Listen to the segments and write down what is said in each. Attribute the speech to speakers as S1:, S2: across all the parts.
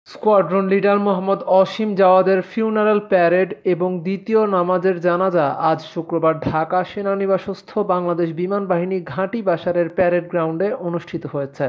S1: Squadron leader Mohammad অসীম জাওয়াদের funeral parade এবং দ্বিতীয় নামাজের জানাজা আজ শুক্রবার ঢাকা সেনানিবাসস্থ বাংলাদেশ বিমান বাহিনী ঘাঁটি বাসারের প্যারেড গ্রাউন্ডে অনুষ্ঠিত হয়েছে।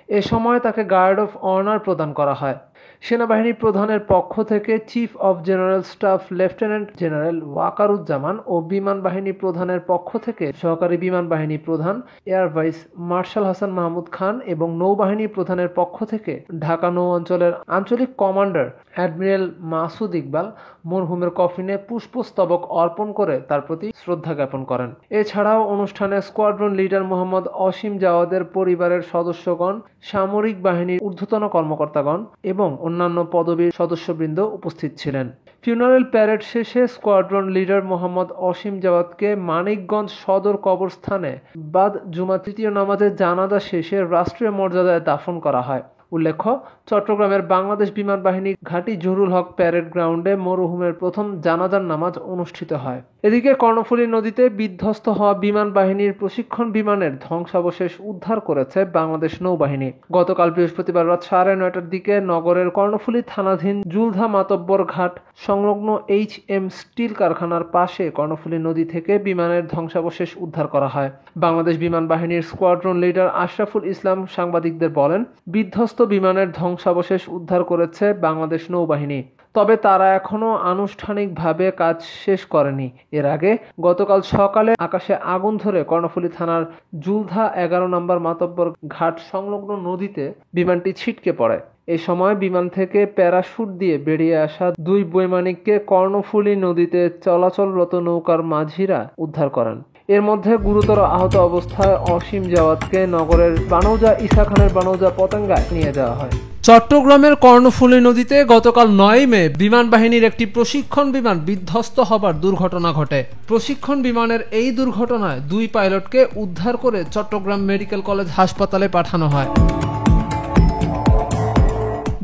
S1: এ সময় তাকে গার্ড অফ অনার প্রদান করা হয়। সেনাবাহিনী প্রধানের পক্ষ থেকে chief of general staff lieutenant general Wakeruzzaman ও বিমান বাহিনী প্রধানের পক্ষ থেকে সহকারী বিমান বাহিনী প্রধান air vice marshal Hasan Mahmud Khan এবং নৌবাহিনী প্রধানের পক্ষ থেকে ঢাকা নৌ অঞ্চলের আঞ্চলিক কমান্ডার অ্যাডমিরাল মাসুদ ইকবাল মরহুমের কফিনে পুষ্পস্তবক অর্পণ করে তার প্রতি শ্রদ্ধা জ্ঞাপন করেন। এছাড়াও অনুষ্ঠানে স্কোয়াড্রন লিডার মোহাম্মদ অসীম জাওয়াদের পরিবারের সদস্যগণ, সামরিক বাহিনীর ঊর্ধ্বতন কর্মকর্তাগণ এবং অন্যান্য পদবীর সদস্যবৃন্দ উপস্থিত ছিলেন। ফিউনারেল প্যারেড শেষে স্কোয়াড্রন লিডার মোহাম্মদ অসীম জাওয়াদকে মানিকগঞ্জ সদর কবরস্থানে বাদ জুমা তৃতীয় নামাজের জানাজা শেষে রাষ্ট্রীয় মর্যাদায় দাফন করা হয়। উল্লেখ্য, চট্টগ্রামের বাংলাদেশ বিমান বাহিনী ঘাঁটি জহুরুল হক প্যারেড গ্রাউন্ডে মরহুমের প্রথম জানাজার নামাজ অনুষ্ঠিত হয়। এদিকে কর্ণফুলী নদীতে বিধ্বস্ত হওয়া বিমান বাহিনীর প্রশিক্ষণ বিমানের ধ্বংসাবশেষ উদ্ধার করেছে বাংলাদেশ নৌবাহিনী। গতকাল বৃহস্পতিবার রাত 9:30টার দিকে নগরের কর্ণফুলী থানাধীন জুলধা মাতব্বর ঘাট সংলগ্ন HM স্টিল কারখানার পাশে কর্ণফুলী নদী থেকে বিমানের ধ্বংসাবশেষ উদ্ধার করা হয়। বাংলাদেশ বিমান বাহিনীর স্কোয়াড্রন লিডার আশরাফুল ইসলাম সাংবাদিকদের বলেন, বিধ্বস্ত বিমানের ধ্বংসাবশেষ উদ্ধার করেছে বাংলাদেশ নৌবাহিনী, তবে তারা এখনও আনুষ্ঠানিকভাবে কাজ শেষ করেনি। এর আগে গতকাল সকালে আকাশে আগুন ধরে কর্ণফুলী থানার জুলধা 11 নম্বর মাতব্বর ঘাট সংলগ্ন নদীতে বিমানটি ছিটকে পড়ে। এ সময় বিমান থেকে প্যারাশুট দিয়ে বেরিয়ে আসা 2 বৈমানিককে কর্ণফুলী নদীতে চলাচলরত নৌকার মাঝিরা উদ্ধার করেন। এর মধ্যে গুরুতর আহত অবস্থায় অসীম জাওয়াদকে নগরের বানৌজা ঈসা খানের বানৌজা পতেঙ্গায় নিয়ে যাওয়া হয়। চট্টগ্রামের কর্ণফুলী নদীতে গতকাল 9 মে বিমান বাহিনীর একটি প্রশিক্ষণ বিমান বিধ্বস্ত হবার দুর্ঘটনা ঘটে। প্রশিক্ষণ বিমানের এই দুর্ঘটনায় 2 পাইলটকে উদ্ধার করে চট্টগ্রাম মেডিকেল কলেজ হাসপাতালে পাঠানো হয়।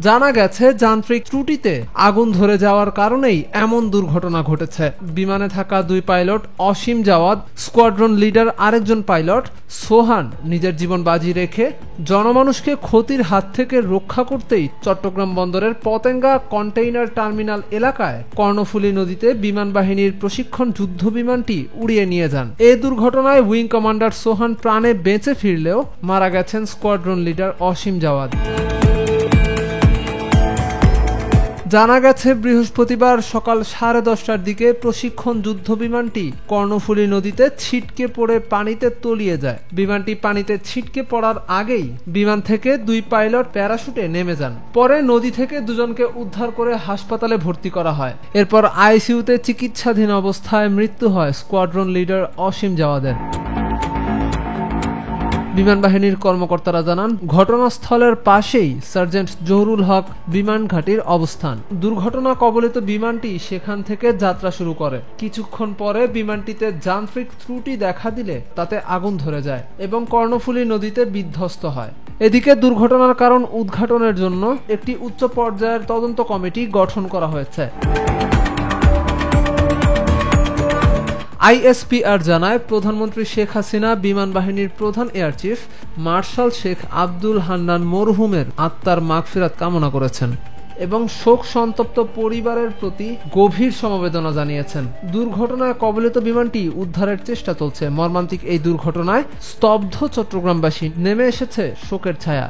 S1: জানা গেছে, যান্ত্রিক ত্রুটিতে আগুন ধরে যাওয়ার কারণেই এমন দুর্ঘটনা ঘটেছে। বিমানে থাকা 2 পাইলট অসীম জাওয়াদ, স্কোয়াড্রন লিডার আরেকজন পাইলট সোহান নিজের জীবন বাজি রেখে জনমানুষকে ক্ষতির হাত থেকে রক্ষা করতেই চট্টগ্রাম বন্দরের পতেঙ্গা কন্টেইনার টার্মিনাল এলাকায় কর্ণফুলী নদীতে বিমান বাহিনীর প্রশিক্ষণ যুদ্ধ বিমানটি উড়িয়ে নিয়ে যান। এই দুর্ঘটনায় উইং কমান্ডার সোহান প্রাণে বেঁচে ফিরলেও মারা গেছেন স্কোয়াড্রন লিডার অসীম জাওয়াদ। জানা গেছে, বৃহস্পতিবার সকাল 10:30টার দিকে প্রশিক্ষণ যুদ্ধ বিমানটি কর্ণফুলী নদীতে ছিটকে পড়ে পানিতে তলিয়ে যায়। বিমানটি পানিতে ছিটকে পড়ার আগেই বিমান থেকে 2 পাইলট প্যারাশুটে নেমে যান। পরে নদী থেকে 2 জনকে উদ্ধার করে হাসপাতালে ভর্তি করা হয়। এরপর ICUতে চিকিৎসাধীন অবস্থায় মৃত্যু হয় স্কোয়াড্রন লিডার অসীম জাওয়াদের। বিমান বাহিনীর কর্মকর্তারা জানান, ঘটনাস্থলের পাশেই সার্জেন্ট জহুরুল হক বিমান ঘাঁটির অবস্থান। দুর্ঘটনা কবলিত বিমানটি সেখান থেকে যাত্রা শুরু করে। কিছুক্ষণ পরে বিমানটিতে যান্ত্রিক ত্রুটি দেখা দিলে তাতে আগুন ধরে যায় এবং কর্ণফুলী নদীতে বিধ্বস্ত হয়। এদিকে দুর্ঘটনার কারণ উদ্ঘাটনের জন্য একটি উচ্চ পর্যায়ের তদন্ত কমিটি গঠন করা হয়েছে। ISPR জানায়, প্রধানমন্ত্রী শেখ হাসিনা বিমান বাহিনীর প্রধান air chief marshal Sheikh Abdul Hannan মরহুমের আত্মার মাগফিরাত কামনা করেছেন এবং শোক সন্তপ্ত পরিবারের প্রতি গভীর সমবেদনা জানিয়েছেন। দুর্ঘটনায় কবলিত বিমানটি উদ্ধারের চেষ্টা চলছে। মর্মান্তিক এই দুর্ঘটনায় স্তব্ধ চট্টগ্রামবাসী, নেমে এসেছে শোকের ছায়া।